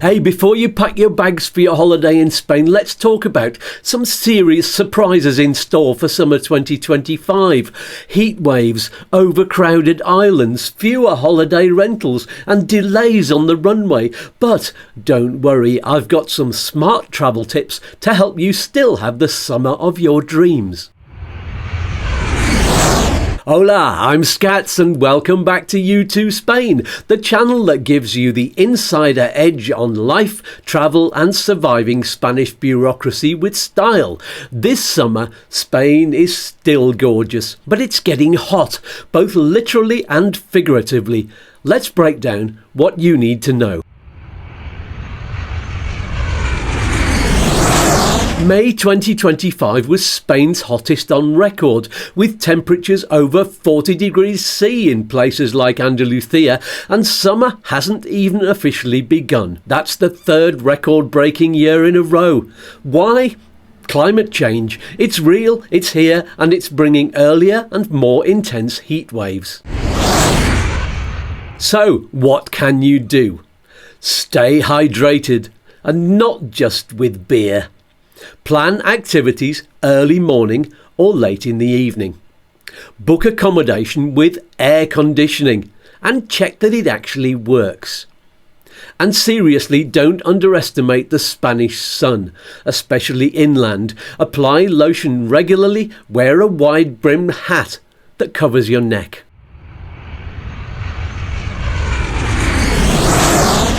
Hey, before you pack your bags for your holiday in Spain, let's talk about some serious surprises in store for summer 2025. Heat waves, overcrowded islands, fewer holiday rentals and delays on the runway. But don't worry, I've got some smart travel tips to help you still have the summer of your dreams. Hola, I'm Scats and welcome back to U2 Spain, the channel that gives you the insider edge on life, travel and surviving Spanish bureaucracy with style. This summer, Spain is still gorgeous, but it's getting hot, both literally and figuratively. Let's break down what you need to know. May 2025 was Spain's hottest on record, with temperatures over 40 degrees C in places like Andalusia, and summer hasn't even officially begun. That's the third record-breaking year in a row. Why? Climate change. It's real, it's here, and it's bringing earlier and more intense heat waves. So, what can you do? Stay hydrated, and not just with beer. Plan activities early morning or late in the evening. Book accommodation with air conditioning and check that it actually works. And seriously, don't underestimate the Spanish sun, especially inland. Apply lotion regularly, wear a wide-brimmed hat that covers your neck.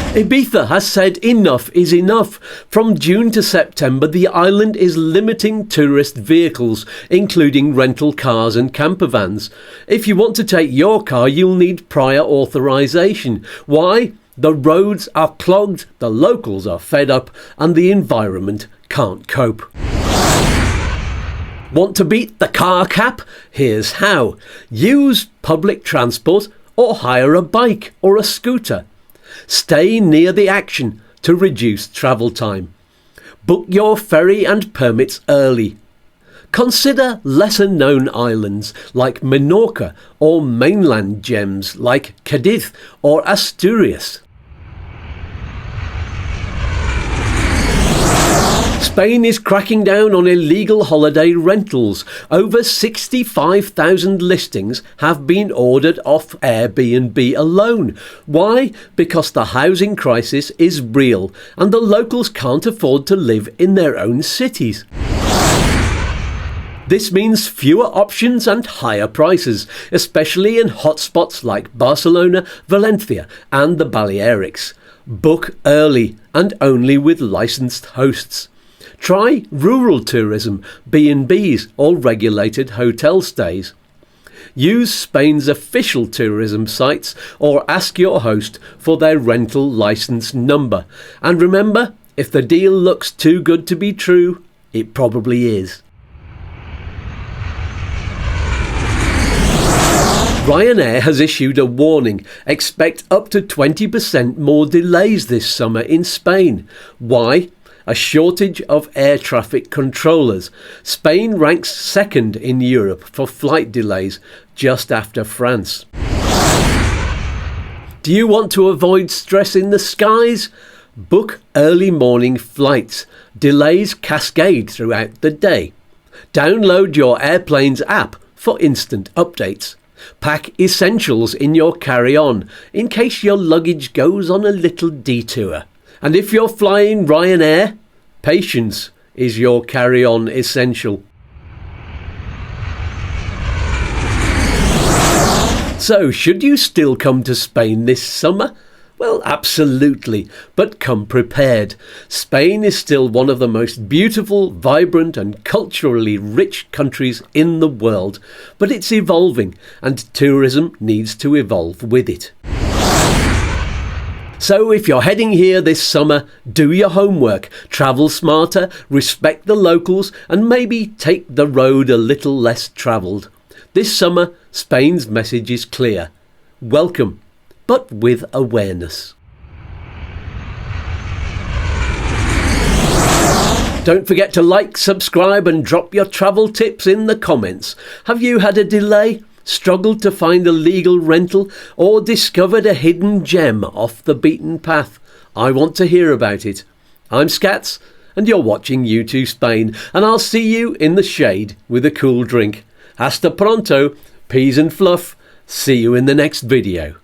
Ibiza has said enough is enough. From June to September, the island is limiting tourist vehicles, including rental cars and camper vans. If you want to take your car, you'll need prior authorization. Why? The roads are clogged, the locals are fed up, and the environment can't cope. Want to beat the car cap? Here's how. Use public transport or hire a bike or a scooter. Stay near the action to reduce travel time. Book your ferry and permits early. Consider lesser-known islands like Mallorca or mainland gems like Cadiz or Asturias. Spain is cracking down on illegal holiday rentals. Over 65,000 listings have been ordered off Airbnb alone. Why? Because the housing crisis is real and the locals can't afford to live in their own cities. This means fewer options and higher prices, especially in hotspots like Barcelona, Valencia and the Balearics. Book early and only with licensed hosts. Try rural tourism, B&Bs or regulated hotel stays. Use Spain's official tourism sites or ask your host for their rental license number. And remember, if the deal looks too good to be true, it probably is. Ryanair has issued a warning. Expect up to 20% more delays this summer in Spain. Why? A shortage of air traffic controllers. Spain ranks second in Europe for flight delays, just after France. Do you want to avoid stress in the skies? Book early morning flights. Delays cascade throughout the day. Download your airplane's app for instant updates. Pack essentials in your carry-on in case your luggage goes on a little detour. And if you're flying Ryanair, patience is your carry-on essential. So, should you still come to Spain this summer? Well, absolutely, but come prepared. Spain is still one of the most beautiful, vibrant and culturally rich countries in the world, but it's evolving and tourism needs to evolve with it. So if you're heading here this summer, do your homework, travel smarter, respect the locals and maybe take the road a little less travelled. This summer, Spain's message is clear. Welcome, but with awareness. Don't forget to like, subscribe and drop your travel tips in the comments. Have you had a delay? struggled to find a legal rental, or discovered a hidden gem off the beaten path? I want to hear about it. I'm Scats, and you're watching U2 Spain, and I'll see you in the shade with a cool drink. Hasta pronto, peas and fluff. See you in the next video.